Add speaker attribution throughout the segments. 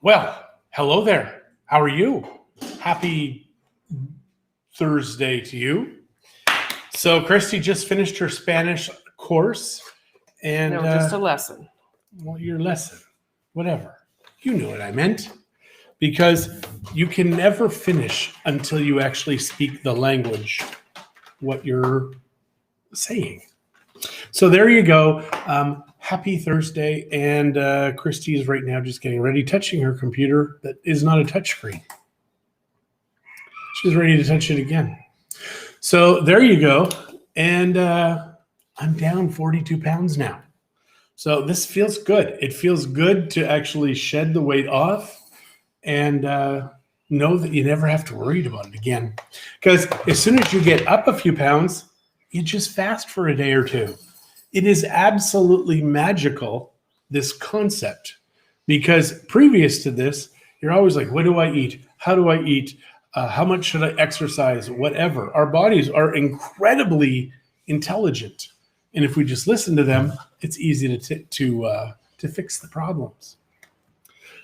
Speaker 1: Well, hello there. How are you? Happy Thursday to you. So Christie just finished her Spanish course and
Speaker 2: No, just a lesson.
Speaker 1: well, your lesson, whatever. You knew what I meant. Because you can never finish until you actually speak the language, what you're saying. So there you go. Happy Thursday. And Christy is right now just getting ready, touching her computer that is not a touchscreen. She's ready to touch it again. So there you go. And I'm down 42 pounds now. So this feels good. It feels good to actually shed the weight off and know that you never have to worry about it again. Because as soon as you get up a few pounds, you just fast for a day or two. It is absolutely magical, this concept, because previous to this, you're always like, what do I eat? How do I eat? How much should I exercise? Whatever. Our bodies are incredibly intelligent. And if we just listen to them, it's easy to fix the problems.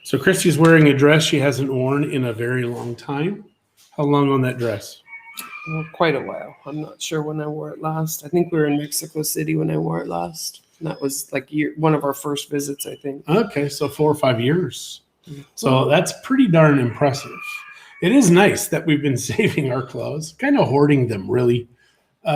Speaker 1: So Christy's wearing a dress she hasn't worn in a very long time. How long on that dress?
Speaker 2: Well, quite a while. I'm not sure when I wore it last. I think we were in Mexico City when I wore it last. And that was like one of our first visits, I think.
Speaker 1: Okay, so 4 or 5 years. So that's pretty darn impressive. It is nice that we've been saving our clothes, kind of hoarding them really,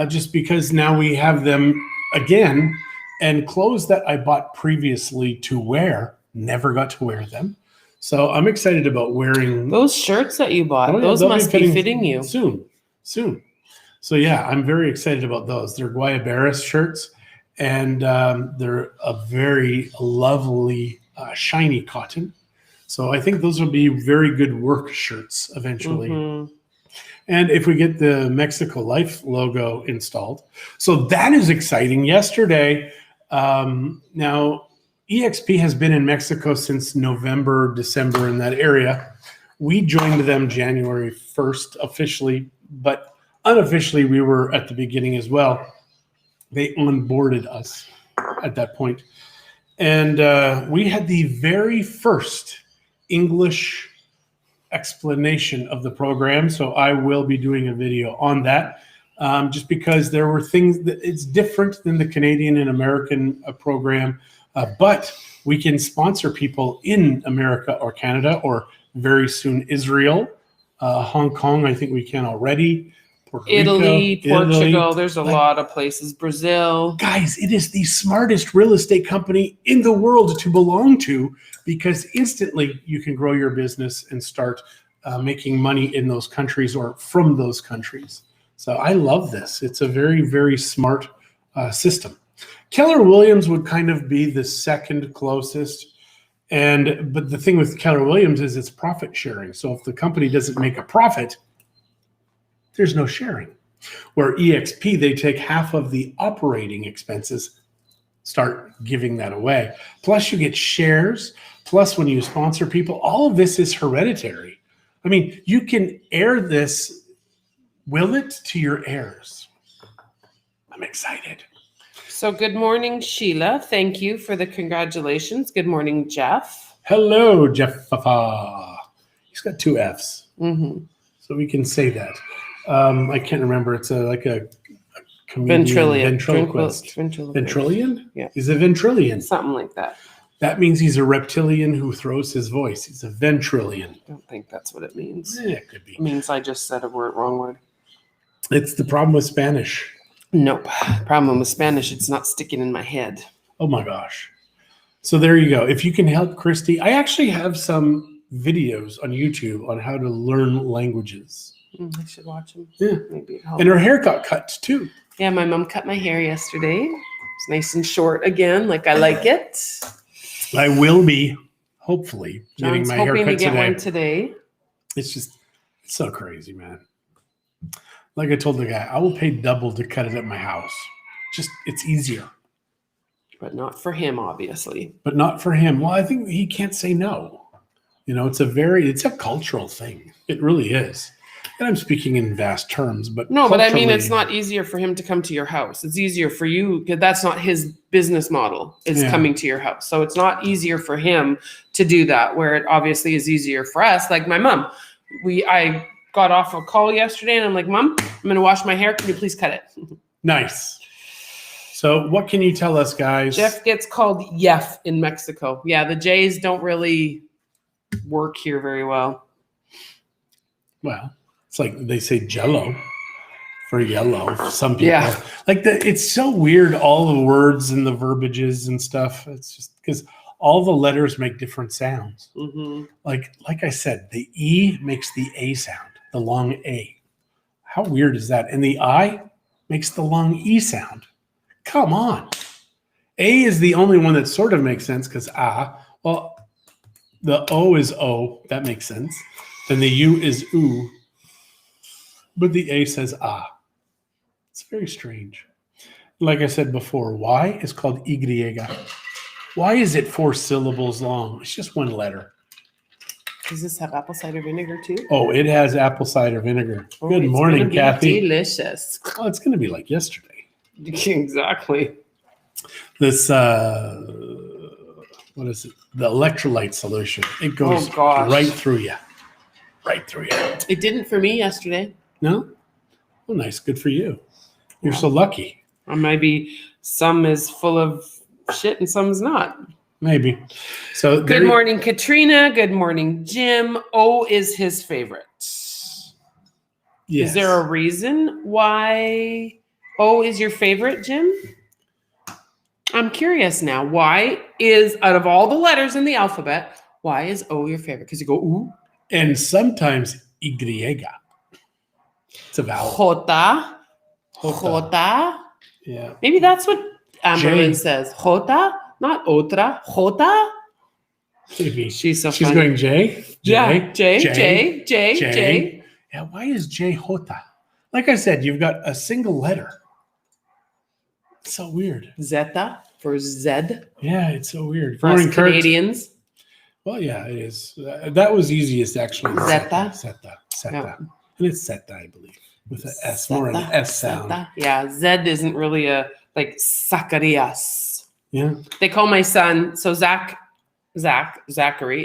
Speaker 1: just because now we have them again, and clothes that I bought previously to wear, never got to wear them. So I'm excited about wearing
Speaker 2: those shirts that you bought. Those must be fitting you
Speaker 1: soon. So yeah, I'm very excited about those. They're Guayaberas shirts, and they're a very lovely shiny cotton. So I think those will be very good work shirts eventually. Mm-hmm. And if we get the Mexico Life logo installed, so that is exciting. Yesterday, now EXP has been in Mexico since November, December, in that area. We joined them January 1st officially, but unofficially we were at the beginning as well. They onboarded us at that point. And we had the very first English explanation of the program. So I will be doing a video on that, just because there were things that it's different than the Canadian and American program. But we can sponsor people in America or Canada, or very soon Israel, Hong Kong. I think we can already. Puerto
Speaker 2: Italy,
Speaker 1: Rico,
Speaker 2: Portugal. There's a lot of places. Brazil.
Speaker 1: Guys, it is the smartest real estate company in the world to belong to, because instantly you can grow your business and start making money in those countries or from those countries. So I love this. It's a very, very smart system. Keller Williams would kind of be the second closest. But the thing with Keller Williams is it's profit sharing. So if the company doesn't make a profit, there's no sharing. Where EXP, they take half of the operating expenses, start giving that away. Plus you get shares. Plus when you sponsor people, all of this is hereditary. I mean, you can heir this, will it, to your heirs. I'm excited.
Speaker 2: So good morning, Sheila. Thank you for the congratulations. Good morning, Jeff.
Speaker 1: Hello, Jeff. He's got 2 Fs.
Speaker 2: Mm-hmm.
Speaker 1: So we can say that. I can't remember. It's like a comedian.
Speaker 2: Ventriloquist.
Speaker 1: Ventriloquian?
Speaker 2: Yeah.
Speaker 1: He's a ventriloquian.
Speaker 2: Something like that.
Speaker 1: That means he's a reptilian who throws his voice. He's a ventriloquian.
Speaker 2: I don't think that's what it means.
Speaker 1: It could be.
Speaker 2: It means I just said wrong word.
Speaker 1: It's the problem with Spanish.
Speaker 2: Nope. Problem with Spanish, it's not sticking in my head.
Speaker 1: Oh my gosh. So there you go. If you can help Christy, I actually have some videos on YouTube on how to learn languages.
Speaker 2: I should watch them.
Speaker 1: Yeah.
Speaker 2: Maybe it helps.
Speaker 1: And her hair got cut too.
Speaker 2: Yeah, my mom cut my hair yesterday. It's nice and short again, like I like it.
Speaker 1: I will be, hopefully, getting
Speaker 2: John's
Speaker 1: my hair
Speaker 2: hoping
Speaker 1: cut
Speaker 2: to get
Speaker 1: today.
Speaker 2: one today.
Speaker 1: It's so crazy, man. Like I told the guy, I will pay double to cut it at my house. It's easier.
Speaker 2: But not for him, obviously.
Speaker 1: But not for him. Well, I think he can't say no. You know, it's a cultural thing. It really is. And I'm speaking in vast terms, but
Speaker 2: No, but I mean,
Speaker 1: culturally-
Speaker 2: it's not easier for him to come to your house. It's easier for you because that's not his business model, is
Speaker 1: Yeah.
Speaker 2: coming to your house. So it's not easier for him to do that, where it obviously is easier for us. Like my mom, I got off a call yesterday and I'm like, Mom, I'm going to wash my hair. Can you please cut it?
Speaker 1: Nice. So what can you tell us, guys?
Speaker 2: Jeff gets called Yef in Mexico. Yeah, the J's don't really work here very well.
Speaker 1: Well, it's like they say Jello for yellow. For some people,
Speaker 2: Yeah.
Speaker 1: like it's so weird. All the words and the verbiages and stuff. It's just because all the letters make different sounds.
Speaker 2: Mm-hmm.
Speaker 1: Like I said, the E makes the A sound, the long A. How weird is that? And the I makes the long E sound. Come on. A is the only one that sort of makes sense because well, the O is O. That makes sense. Then the U is U. But the A says It's very strange. Like I said before, Y is called Y. Why is it 4 syllables long? It's just one letter.
Speaker 2: Does this have apple cider vinegar too?
Speaker 1: Oh, it has apple cider vineger.
Speaker 2: Oh,
Speaker 1: Good
Speaker 2: it's
Speaker 1: morning,
Speaker 2: gonna be
Speaker 1: Kathy.
Speaker 2: Delicious.
Speaker 1: Oh, it's going to be like yesterday.
Speaker 2: Exactly.
Speaker 1: This, what is it? The electrolyte solution. It goes
Speaker 2: Oh, gosh.
Speaker 1: right through you. Right through you.
Speaker 2: It didn't for me yesterday.
Speaker 1: No? Well, nice. Good for you. You're
Speaker 2: Yeah.
Speaker 1: so lucky.
Speaker 2: Or maybe some is full of shit and some's not.
Speaker 1: Maybe. So
Speaker 2: Good morning, Katrina. Good morning, Jim. O is his favorite.
Speaker 1: Yes.
Speaker 2: Is there a reason why O is your favorite, Jim? I'm curious now. Why is, out of all the letters in the alphabet, why is O your favorite? Because you go, ooh.
Speaker 1: And sometimes Y. It's a vowel.
Speaker 2: Jota.
Speaker 1: Jota.
Speaker 2: Jota.
Speaker 1: Yeah.
Speaker 2: Maybe that's what Amberlyn
Speaker 1: J.
Speaker 2: says. Jota, not otra. Jota.
Speaker 1: Maybe.
Speaker 2: She's so
Speaker 1: She's
Speaker 2: funny.
Speaker 1: going J.
Speaker 2: Yeah, J.
Speaker 1: Yeah, why is J Jota? Like I said, you've got a single letter. It's so weird.
Speaker 2: Zeta for Zed
Speaker 1: Yeah, it's so weird.
Speaker 2: for
Speaker 1: Morning,
Speaker 2: us
Speaker 1: Kurt.
Speaker 2: Canadians.
Speaker 1: Well, yeah, it is. That was easiest actually.
Speaker 2: Zeta?
Speaker 1: Zeta.
Speaker 2: Yeah.
Speaker 1: And it's Zeta, I believe, with an S, more of an S sound.
Speaker 2: Zeta. Yeah, Zed isn't really a, like, Zacharias.
Speaker 1: Yeah.
Speaker 2: They call my son, so Zachary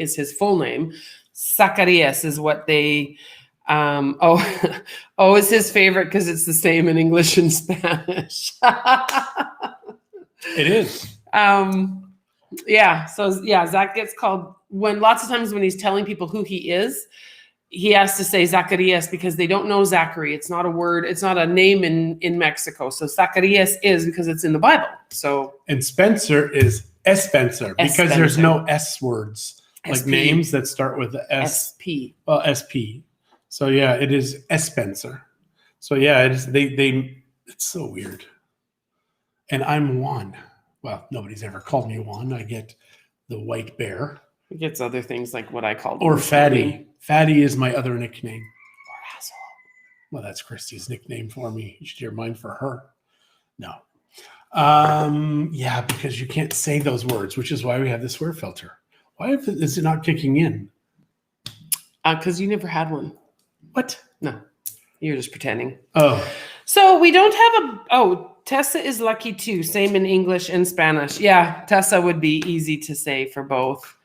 Speaker 2: is his full name. Zacharias is what they, O is his favorite because it's the same in English and Spanish.
Speaker 1: It is.
Speaker 2: Yeah, so yeah, Zach gets called lots of times when he's telling people who he is, he has to say Zacarias because they don't know Zachary. It's not a word, it's not a name in Mexico. So Zacarias is because it's in the Bible. So
Speaker 1: And Spencer is Spencer because there's
Speaker 2: Spencer.
Speaker 1: no S words, like
Speaker 2: SP.
Speaker 1: names that start with the S.
Speaker 2: SP.
Speaker 1: Well, SP. So yeah, it is Spencer. So yeah, it is. It's so weird. And I'm Juan. Well, nobody's ever called me Juan. I get the white bear
Speaker 2: He gets other things like what I called
Speaker 1: or
Speaker 2: him.
Speaker 1: Fatty. Fatty is my other nickname.
Speaker 2: Or asshole.
Speaker 1: Well, that's Christie's nickname for me. You should hear mine for her. No. Yeah, because you can't say those words, which is why we have the swear filter. Why is it not kicking in?
Speaker 2: Because you never had one.
Speaker 1: What?
Speaker 2: No, you're just pretending.
Speaker 1: Oh,
Speaker 2: So we don't have Tessa is lucky too. Same in English and Spanish. Yeah, Tessa would be easy to say for both.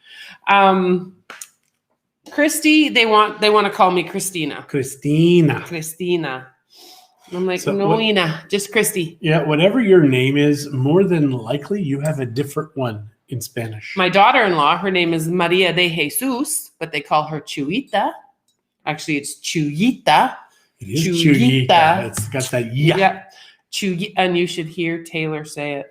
Speaker 2: Christie, they want to call me Christina.
Speaker 1: Christina.
Speaker 2: Christina. I'm like,
Speaker 1: So
Speaker 2: no,
Speaker 1: what-
Speaker 2: Ina, just Christie.
Speaker 1: Yeah, whatever your name is, more than likely you have a different one in Spanish.
Speaker 2: My daughter-in-law, her name is Maria de Jesus, but they call her Chuita. Actually, it's Chuyita.
Speaker 1: It is
Speaker 2: Chuyita.
Speaker 1: Chuyita. It's got that yeah.
Speaker 2: Yeah. And you should hear Taylor say it.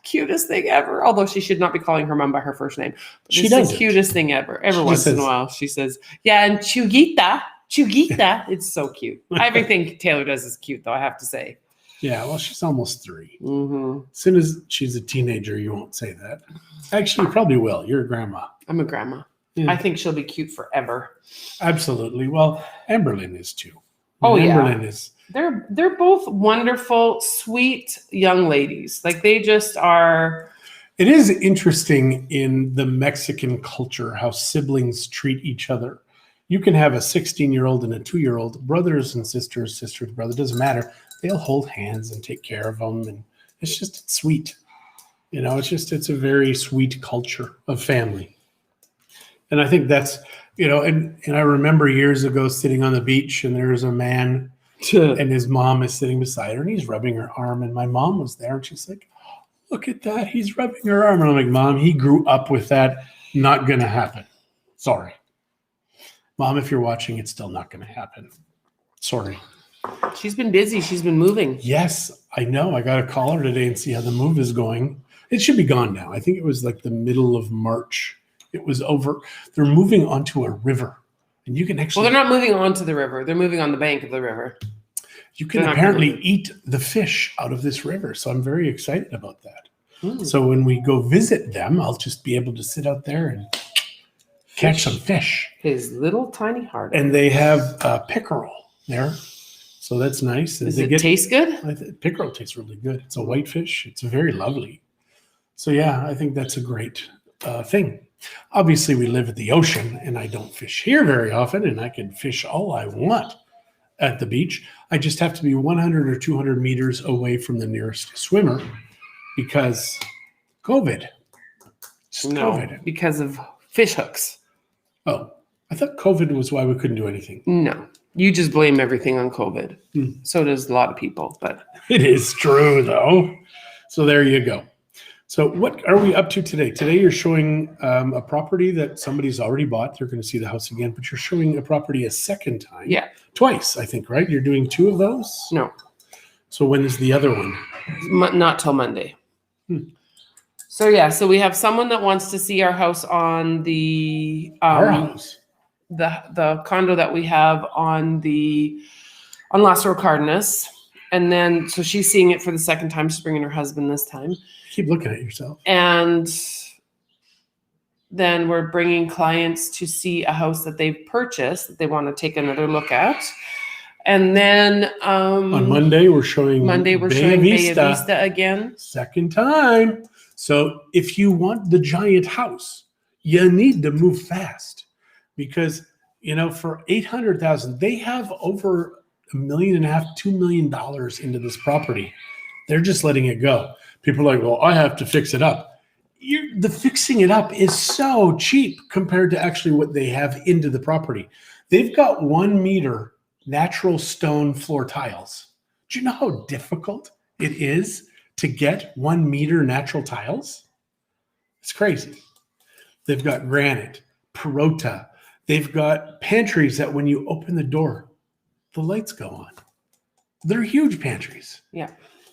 Speaker 2: Cutest thing ever. Although she should not be calling her mom by her first name. But
Speaker 1: She
Speaker 2: it's the
Speaker 1: doesn't.
Speaker 2: cutest thing ever. Every
Speaker 1: She
Speaker 2: once
Speaker 1: just
Speaker 2: in a
Speaker 1: says-
Speaker 2: while, she says, yeah, and Chugita. It's so cute. Everything Taylor does is cute, though, I have to say.
Speaker 1: Yeah, well, she's almost 3.
Speaker 2: Mm-hmm.
Speaker 1: As soon as she's a teenager, you won't say that. Actually, you probably will. You're a grandma.
Speaker 2: I'm a grandma.
Speaker 1: Yeah.
Speaker 2: I think she'll be cute forever.
Speaker 1: Absolutely. Well, Amberlyn is too.
Speaker 2: Oh, yeah.
Speaker 1: Amberlyn is.
Speaker 2: They're both wonderful, sweet young ladies. Like they just are.
Speaker 1: It is interesting in the Mexican culture how siblings treat each other. You can have a 16-year-old and a 2-year-old, brothers and sisters, brother, doesn't matter. They'll hold hands and take care of them. And it's sweet. It's a very sweet culture of family. And I think that's, and I remember years ago sitting on the beach and there's a man and his mom is sitting beside her and he's rubbing her arm. And my mom was there and she's like, look at that. He's rubbing her arm. And I'm like, Mom, he grew up with that. Not going to happen. Sorry. Mom, if you're watching, it's still not going to happen. Sorry.
Speaker 2: She's been busy. She's been moving.
Speaker 1: Yes, I know. I got to call her today and see how the move is going. It should be gone now. I think it was like the middle of March. It was over. They're moving onto a river. And you can actually...
Speaker 2: Well, they're not moving onto the river. They're moving on the bank of the river.
Speaker 1: You can apparently eat the fish out of this river. So I'm very excited about that.
Speaker 2: Mm.
Speaker 1: So when we go visit them, I'll just be able to sit out there and catch some fish.
Speaker 2: His little tiny heart.
Speaker 1: And they have pickerel there. So that's nice.
Speaker 2: Does it taste good?
Speaker 1: Pickerel tastes really good. It's a white fish. It's very lovely. So yeah, I think that's a great thing. Obviously, we live at the ocean, and I don't fish here very often, and I can fish all I want at the beach. I just have to be 100 or 200 meters away from the nearest swimmer because COVID.
Speaker 2: COVID. Because of fish hooks.
Speaker 1: Oh, I thought COVID was why we couldn't do anything.
Speaker 2: No, you just blame everything on COVID. So does a lot of people, but
Speaker 1: it is true though. So there you go. So what are we up to today? Today you're showing a property that somebody's already bought. They're going to see the house again, but you're showing a property a second time.
Speaker 2: Yeah.
Speaker 1: Twice, I think, right? You're doing 2 of those?
Speaker 2: No.
Speaker 1: So when is the other one?
Speaker 2: Not till Monday. So yeah, so we have someone that wants to see our house on the
Speaker 1: Our house.
Speaker 2: The condo that we have on Lázaro Cárdenas. And then, so she's seeing it for the second time. She's bringing her husband this time.
Speaker 1: Keep looking at yourself.
Speaker 2: And then we're bringing clients to see a house that they've purchased that they want to take another look at. And then
Speaker 1: on Monday, we're showing
Speaker 2: Bay Vista again.
Speaker 1: Second time. So if you want the giant house, you need to move fast because, for $800,000, they have over $1.5 million, $2 million into this property. They're just letting it go. People are like, well, I have to fix it up. The fixing it up is so cheap compared to actually what they have into the property. They've got 1 meter natural stone floor tiles. Do you know how difficult it is to get 1 meter natural tiles? It's crazy. They've got granite, perota. They've got pantries that when you open the door, the lights go on. They're huge pantries.
Speaker 2: Yeah.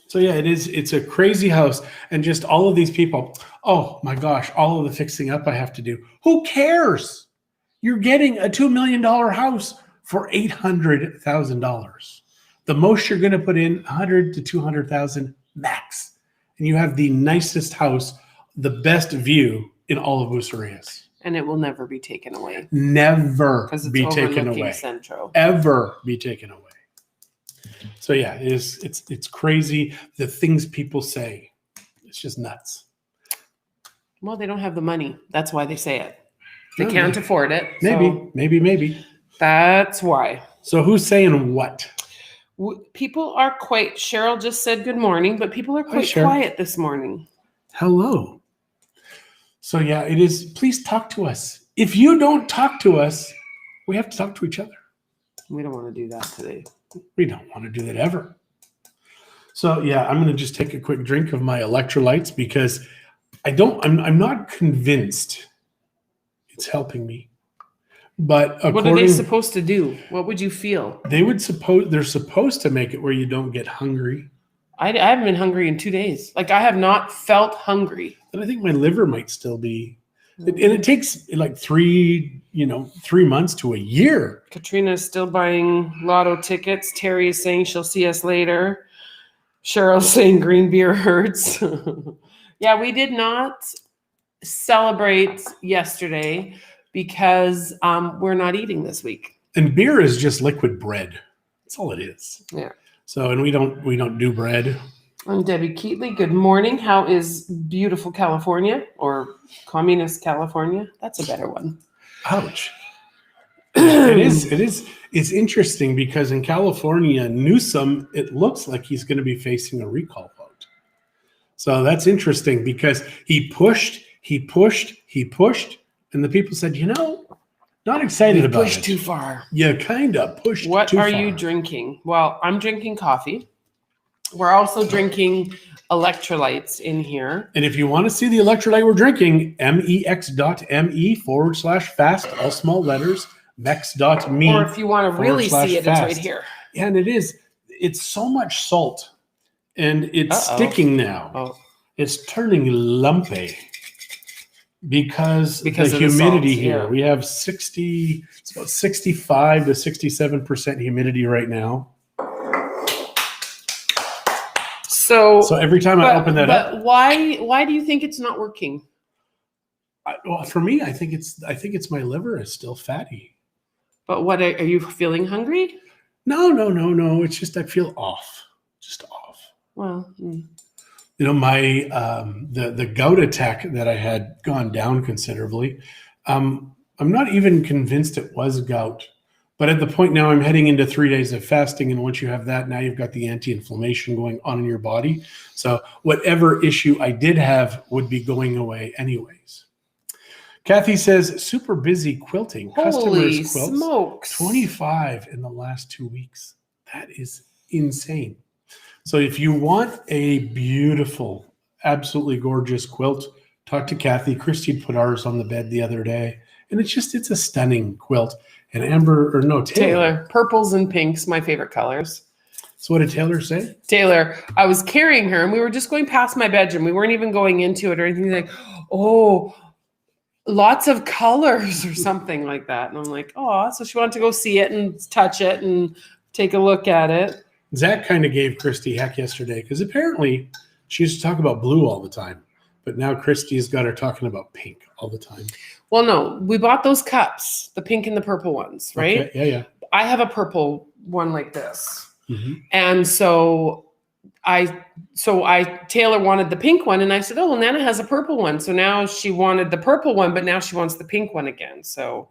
Speaker 1: So yeah, it's a crazy house. And just all of these people, oh my gosh, all of the fixing up I have to do. Who cares? You're getting a $2 million house for $800,000. The most you're going to put in $100,000 to $200,000 max. And you have the nicest house, the best view in all of Bucerias.
Speaker 2: And it will never be taken away.
Speaker 1: Never be taken away.
Speaker 2: Central.
Speaker 1: Ever be taken away. So yeah, it's crazy the things people say. It's just nuts.
Speaker 2: Well, they don't have the money. That's why they say it. They can't afford it.
Speaker 1: Maybe.
Speaker 2: That's why.
Speaker 1: So who's saying what?
Speaker 2: People are quite, Cheryl just said good morning, but people are quite quiet this morning.
Speaker 1: Hello. So yeah, it is. Please talk to us. If you don't talk to us, we have to talk to each other. We
Speaker 2: don't want to do that today.
Speaker 1: We don't want to do that ever. So yeah, I'm going to just take a quick drink of my electrolytes because I'm not convinced it's helping me. But
Speaker 2: what are they supposed to do? What would you feel?
Speaker 1: They're supposed to make it where you don't get hungry.
Speaker 2: I haven't been hungry in 2 days. Like I have not felt hungry.
Speaker 1: And I think my liver might still be, and it takes like 3 months to a year.
Speaker 2: Katrina is still buying lotto tickets. Terry is saying she'll see us later. Cheryl's saying green beer hurts. Yeah, we did not celebrate yesterday because we're not eating this week.
Speaker 1: And beer is just liquid bread. That's all it is.
Speaker 2: Yeah.
Speaker 1: So, and we don't do bread.
Speaker 2: I'm Debbie Keatley. Good morning. How is beautiful California or communist California? That's a better one.
Speaker 1: Ouch. It's interesting because in California, Newsom, it looks like he's going to be facing a recall vote. So that's interesting because he pushed, and the people said, not excited about
Speaker 2: pushed
Speaker 1: it.
Speaker 2: too far.
Speaker 1: You kind of pushed too far.
Speaker 2: What are you drinking? Well, I'm drinking coffee. We're also drinking electrolytes in here.
Speaker 1: And if you want to see the electrolyte we're drinking, mex.me/fast, all small letters, mex.me.
Speaker 2: Or if you want to really see it, it's right here.
Speaker 1: And it's so much salt and it's sticking now.
Speaker 2: Oh.
Speaker 1: It's turning lumpy because the humidity here. We have it's about 65 to 67% humidity right now. So every time I open that up.
Speaker 2: But why do you think it's not working?
Speaker 1: Well, for me, I think it's my liver is still fatty.
Speaker 2: But what are you feeling hungry?
Speaker 1: No. It's just I feel off. Just off.
Speaker 2: Well,
Speaker 1: my the gout attack that I had gone down considerably. I'm not even convinced it was gout. But at the point now, I'm heading into 3 days of fasting. And once you have that, now you've got the anti-inflammation going on in your body. So whatever issue I did have would be going away anyways. Kathy says, super busy quilting.
Speaker 2: Holy
Speaker 1: Customers quilts,
Speaker 2: smokes.
Speaker 1: 25 in the last 2 weeks. That is insane. So if you want a beautiful, absolutely gorgeous quilt, talk to Kathy. Christie put ours on the bed the other day. And it's a stunning quilt. And Taylor.
Speaker 2: Purples and pinks, my favorite colors.
Speaker 1: So what did Taylor say?
Speaker 2: Taylor, I was carrying her and we were just going past my bedroom. We weren't even going into it or anything. Like, oh, lots of colors or something like that. And I'm like, oh, so she wanted to go see it and touch it and take a look at it.
Speaker 1: Zach kind of gave Christie heck yesterday because apparently she used to talk about blue all the time. But now Christie's got her talking about pink all the time.
Speaker 2: Well, no, we bought those cups, the pink and the purple ones, right?
Speaker 1: Okay. Yeah.
Speaker 2: I have a purple one like this.
Speaker 1: Mm-hmm.
Speaker 2: And so Taylor wanted the pink one. And I said, oh, well, Nana has a purple one. So now she wanted the purple one, but now she wants the pink one again. So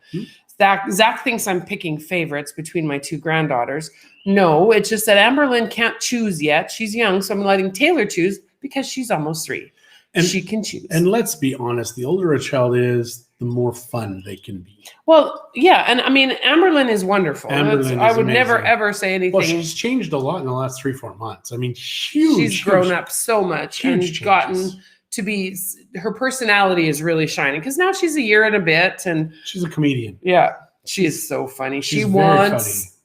Speaker 2: Zach thinks I'm picking favorites between my two granddaughters. No, it's just that Amberlynn can't choose yet. She's young. So I'm letting Taylor choose because she's almost 3. And she can choose.
Speaker 1: And let's be honest, the older a child is, the more fun they can be.
Speaker 2: Well, yeah. And I mean, Amberlynn is wonderful. I would
Speaker 1: amazing.
Speaker 2: Never, ever say anything.
Speaker 1: Well, she's changed a lot in the last 3-4 months. I mean,
Speaker 2: she's grown up so much and
Speaker 1: changes.
Speaker 2: Gotten to be, her personality is really shining because now she's a year and a bit and
Speaker 1: she's a comedian.
Speaker 2: Yeah. She is so funny. She wants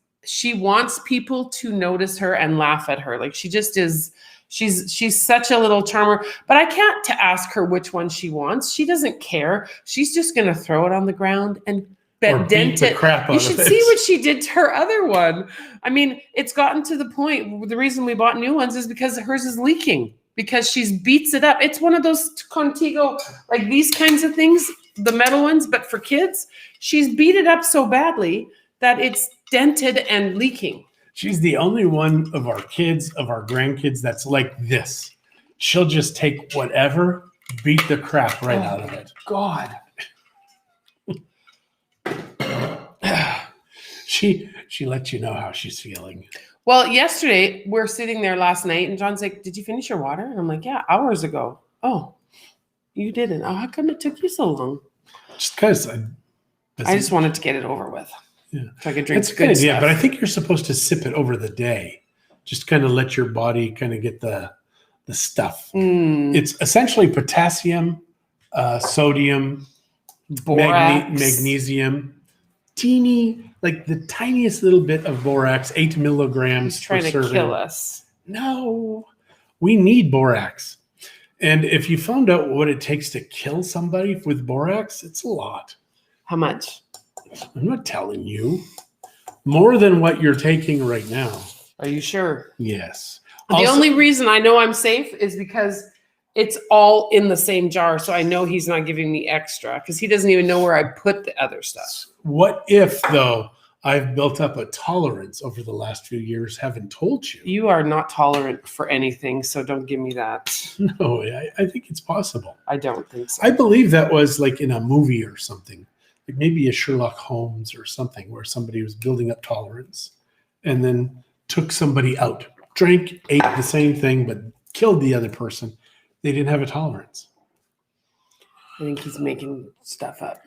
Speaker 2: people to notice her and laugh at her. Like she just is. She's such a little charmer, but I can't ask her which one she wants. She doesn't care. She's just going to throw it on the ground and dent it. You should see what she did to her other one. I mean, it's gotten to the point, the reason we bought new ones is because hers is leaking because she's beats it up. It's one of those Contigo, like these kinds of things, the metal ones, but for kids, she's beat it up so badly that it's dented and leaking.
Speaker 1: She's the only one of our kids, of our grandkids, that's like this. She'll just take whatever, beat the crap right out of it.
Speaker 2: God.
Speaker 1: She lets you know how she's feeling.
Speaker 2: Well, yesterday, we're sitting there last night, and John's like, did you finish your water? And I'm like, yeah, hours ago. Oh, you didn't. Oh, how come it took you so long?
Speaker 1: Just because
Speaker 2: I just wanted to get it over with.
Speaker 1: Yeah.
Speaker 2: So I could drink
Speaker 1: That's
Speaker 2: good
Speaker 1: good,
Speaker 2: stuff.
Speaker 1: yeah, but I think you're supposed to sip it over the day. Just kind of let your body kind of get the stuff. It's essentially potassium, sodium, magnesium, teeny, like the tiniest little bit of borax, 8 milligrams per serving.
Speaker 2: Trying to kill us.
Speaker 1: No, we need borax. And if you found out what it takes to kill somebody with borax, it's a lot.
Speaker 2: How much?
Speaker 1: I'm not telling you. More than what you're taking right now.
Speaker 2: Are you sure?
Speaker 1: Yes.
Speaker 2: The only reason I know I'm safe is because it's all in the same jar. So I know he's not giving me extra because he doesn't even know where I put the other stuff.
Speaker 1: What if, though, I've built up a tolerance over the last few years, haven't told you?
Speaker 2: You are not tolerant for anything, so don't give me that.
Speaker 1: No, I think it's possible.
Speaker 2: I don't think so.
Speaker 1: I believe that was like in a movie or something. like maybe a Sherlock Holmes or something, where somebody was building up tolerance and then took somebody out, drank, ate the same thing, but killed the other person. They didn't have a tolerance.
Speaker 2: I think he's making stuff up.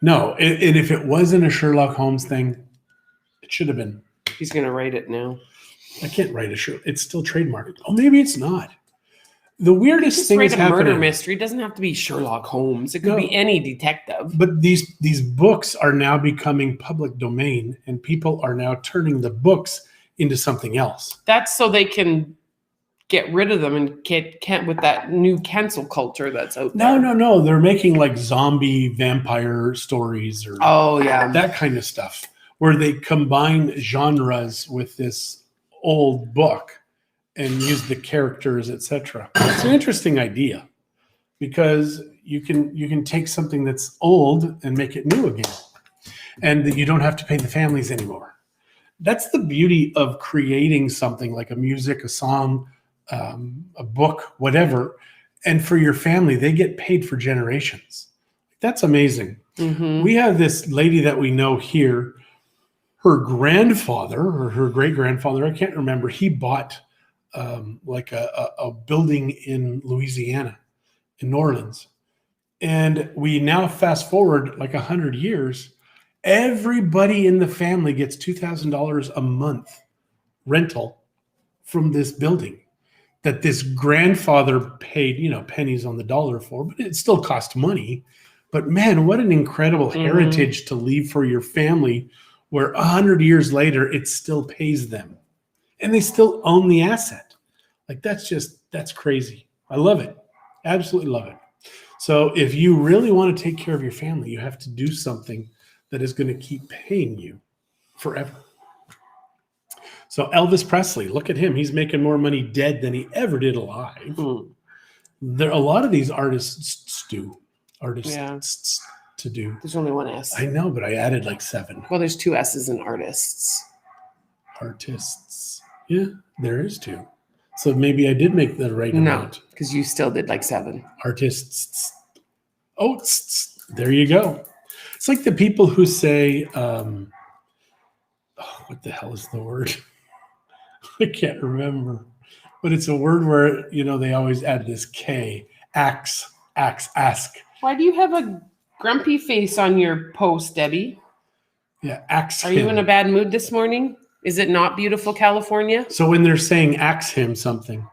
Speaker 1: No, and if it wasn't a Sherlock Holmes thing, it should have been.
Speaker 2: He's going to write it now.
Speaker 1: I can't write a Sherlock. It's still trademarked. Oh, maybe it's not. The weirdest thing is
Speaker 2: a
Speaker 1: happening.
Speaker 2: Murder mystery. It doesn't have to be Sherlock Holmes. It could be any detective.
Speaker 1: But these books are now becoming public domain, and people are now turning the books into something else.
Speaker 2: That's so they can get rid of them and can't with that new cancel culture that's out there.
Speaker 1: No. They're making like zombie vampire stories or that kind of stuff, where they combine genres with this old book and use the characters, etc. It's an interesting idea, because you can take something that's old and make it new again, and that you don't have to pay the families anymore. That's the beauty of creating something like a music, a song, a book, whatever. And for your family, they get paid for generations. That's amazing.
Speaker 2: Mm-hmm.
Speaker 1: We have this lady that we know here. Her grandfather or her great grandfather, I can't remember, he bought like a building in Louisiana, in New Orleans. And we now fast forward like 100 years, everybody in the family gets $2,000 a month rental from this building that this grandfather paid, pennies on the dollar for, but it still cost money. But man, what an incredible heritage to leave for your family, where 100 years later, it still pays them and they still own the asset. Like that's crazy. I love it. Absolutely love it. So if you really want to take care of your family, you have to do something that is going to keep paying you forever. So Elvis Presley, look at him. He's making more money dead than he ever did alive. There a lot of these artists do. To do.
Speaker 2: There's only one S.
Speaker 1: I know, but I added like 7.
Speaker 2: Well, there's 2 S's in artists.
Speaker 1: Artists. Yeah, there is 2. So maybe I did make the right amount.
Speaker 2: Because you still did like 7.
Speaker 1: Artists. Oh, there you go. It's like the people who say, what the hell is the word? I can't remember. But it's a word where, they always add this K. Ask.
Speaker 2: Why do you have a grumpy face on your post, Debbie?
Speaker 1: Yeah, axe
Speaker 2: Are
Speaker 1: him.
Speaker 2: you in a bad mood this morning? Is it not beautiful California?
Speaker 1: So when they're saying ask him something,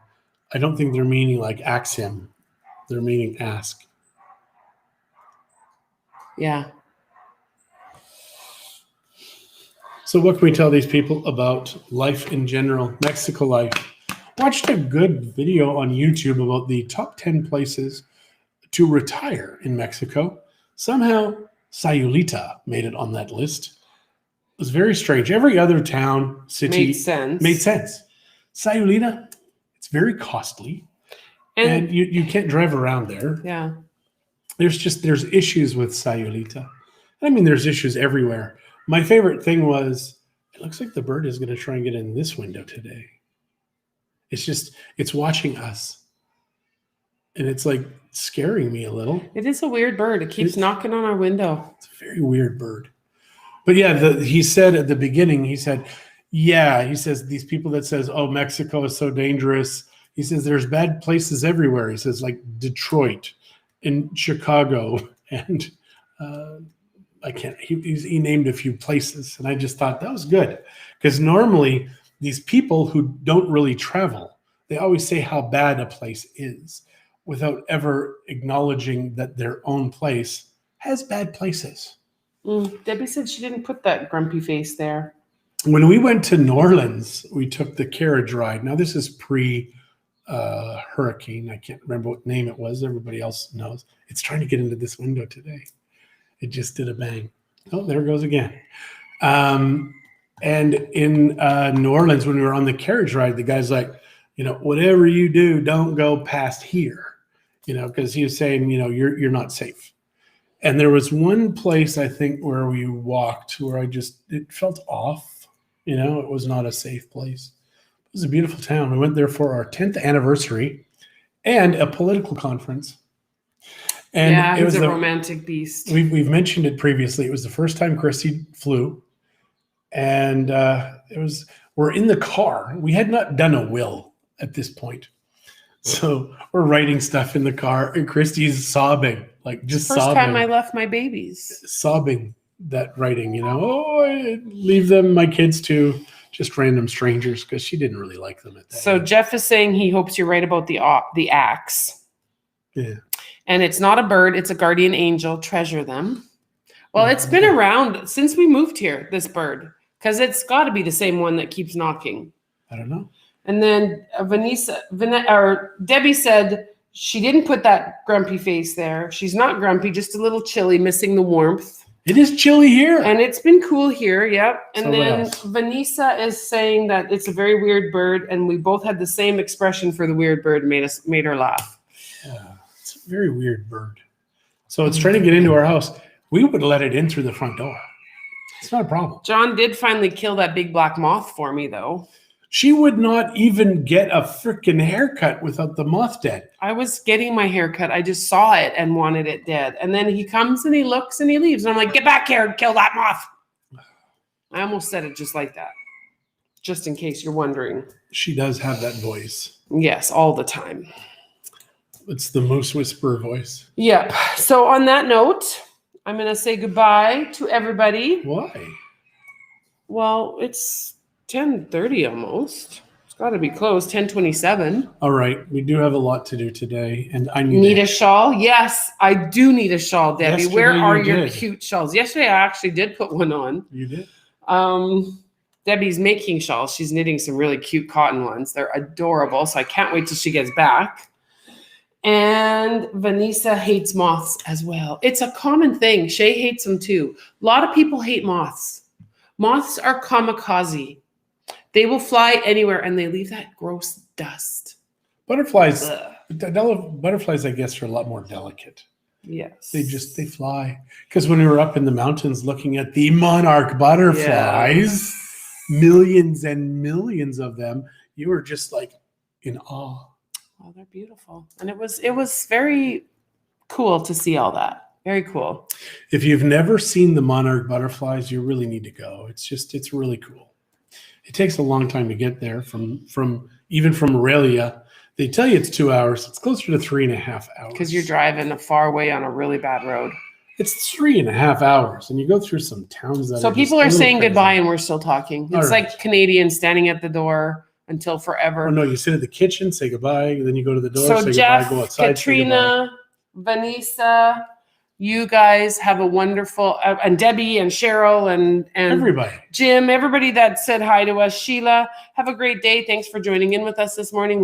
Speaker 1: I don't think they're meaning like ask him. They're meaning ask.
Speaker 2: Yeah.
Speaker 1: So what can we tell these people about life in general? Mexico life. Watched a good video on YouTube about the top 10 places to retire in Mexico. Somehow Sayulita made it on that list. It was very strange. Every other town, city made sense. Sayulita, it's very costly, and you can't drive around there.
Speaker 2: Yeah.
Speaker 1: There's issues with Sayulita. I mean, there's issues everywhere. My favorite thing was, it looks like the bird is going to try and get in this window today. It's watching us. And it's like scaring me a little.
Speaker 2: It is a weird bird. It keeps knocking on our window.
Speaker 1: It's a very weird bird. But yeah, he said at the beginning, he says, these people that says, oh, Mexico is so dangerous. He says, there's bad places everywhere. He says, like Detroit and Chicago. And he named a few places. And I just thought that was good. Because normally these people who don't really travel, they always say how bad a place is, without ever acknowledging that their own place has bad places.
Speaker 2: Debbie said she didn't put that grumpy face there.
Speaker 1: When we went to New Orleans, we took the carriage ride. Now, this is pre-hurricane. I can't remember what name it was. Everybody else knows. It's trying to get into this window today. It just did a bang. Oh, there it goes again. And in New Orleans, when we were on the carriage ride, the guy's like, whatever you do, don't go past here. Because he was saying, you're not safe. And there was one place, I think, where we walked where it felt off. It was not a safe place. It was a beautiful town. We went there for our 10th anniversary and a political conference. And
Speaker 2: yeah,
Speaker 1: it
Speaker 2: he's
Speaker 1: was
Speaker 2: a romantic beast.
Speaker 1: we've mentioned it previously. It was the first time Christie flew, and we're in the car. We had not done a will at this point, so we're writing stuff in the car, and Christie's sobbing, like just
Speaker 2: First
Speaker 1: sobbing,
Speaker 2: time I left my babies.
Speaker 1: sobbing that writing. Oh, I leave them, my kids, to just random strangers, because she didn't really like them at that.
Speaker 2: So
Speaker 1: age.
Speaker 2: Jeff is saying he hopes you're right about the axe.
Speaker 1: Yeah.
Speaker 2: And it's not a bird, it's a guardian angel. Treasure them. Well, it's been around since we moved here, this bird, because it's got to be the same one that keeps knocking.
Speaker 1: I don't know.
Speaker 2: And then Debbie said she didn't put that grumpy face there. She's not grumpy, just a little chilly, missing the warmth.
Speaker 1: It is chilly here.
Speaker 2: And it's been cool here, yep. And
Speaker 1: So what
Speaker 2: then
Speaker 1: else?
Speaker 2: Vanessa is saying that it's a very weird bird, and we both had the same expression for the weird bird, made her laugh.
Speaker 1: Yeah, it's a very weird bird. So it's trying to get into our house. We would let it in through the front door. It's not a problem.
Speaker 2: John did finally kill that big black moth for me, though.
Speaker 1: She would not even get a freaking haircut without the moth dead.
Speaker 2: I was getting my hair cut. I just saw it and wanted it dead. And then he comes and he looks and he leaves. And I'm like, get back here and kill that moth. I almost said it just like that, just in case you're wondering.
Speaker 1: She does have that voice.
Speaker 2: Yes, all the time.
Speaker 1: It's the Moose Whisperer voice.
Speaker 2: Yep. So on that note, I'm going to say goodbye to everybody.
Speaker 1: Why?
Speaker 2: Well, it's 10:30 almost. It's got to be close. 10:27.
Speaker 1: All right. We do have a lot to do today. And I
Speaker 2: Need a shawl? Yes, I do need a shawl, Debbie.
Speaker 1: Yesterday
Speaker 2: Where are
Speaker 1: you
Speaker 2: your
Speaker 1: did.
Speaker 2: cute shawls? Yesterday, I actually did put one on.
Speaker 1: You did?
Speaker 2: Debbie's making shawls. She's knitting some really cute cotton ones. They're adorable. So I can't wait till she gets back. And Vanessa hates moths as well. It's a common thing. Shay hates them too. A lot of people hate moths. Moths are kamikaze. They will fly anywhere and they leave that gross dust.
Speaker 1: Butterflies,
Speaker 2: Ugh.
Speaker 1: butterflies, I guess, are a lot more delicate.
Speaker 2: Yes.
Speaker 1: They fly. Because when we were up in the mountains looking at the monarch butterflies, millions and millions of them, you were just like in awe.
Speaker 2: Oh, they're beautiful. And it was very cool to see all that. Very cool.
Speaker 1: If you've never seen the monarch butterflies, you really need to go. It's really cool. It takes a long time to get there from Aurelia. They tell you it's 2 hours. It's closer to 3.5 hours.
Speaker 2: Because you're driving a far way on a really bad road.
Speaker 1: It's 3.5 hours, and you go through some towns that.
Speaker 2: So
Speaker 1: are
Speaker 2: people
Speaker 1: just a
Speaker 2: are
Speaker 1: little
Speaker 2: saying
Speaker 1: crazy.
Speaker 2: goodbye and we're still talking. It's
Speaker 1: All right.
Speaker 2: like Canadians standing at the door until forever.
Speaker 1: Oh no, you sit at the kitchen, say goodbye, and then you go to the door,
Speaker 2: So
Speaker 1: say
Speaker 2: Jeff,
Speaker 1: goodbye, go outside, say goodbye.
Speaker 2: Katrina, Vanessa, you guys have a wonderful, and Debbie and Cheryl and
Speaker 1: Everybody.
Speaker 2: Jim, everybody that said hi to us, Sheila, have a great day. Thanks for joining in with us this morning.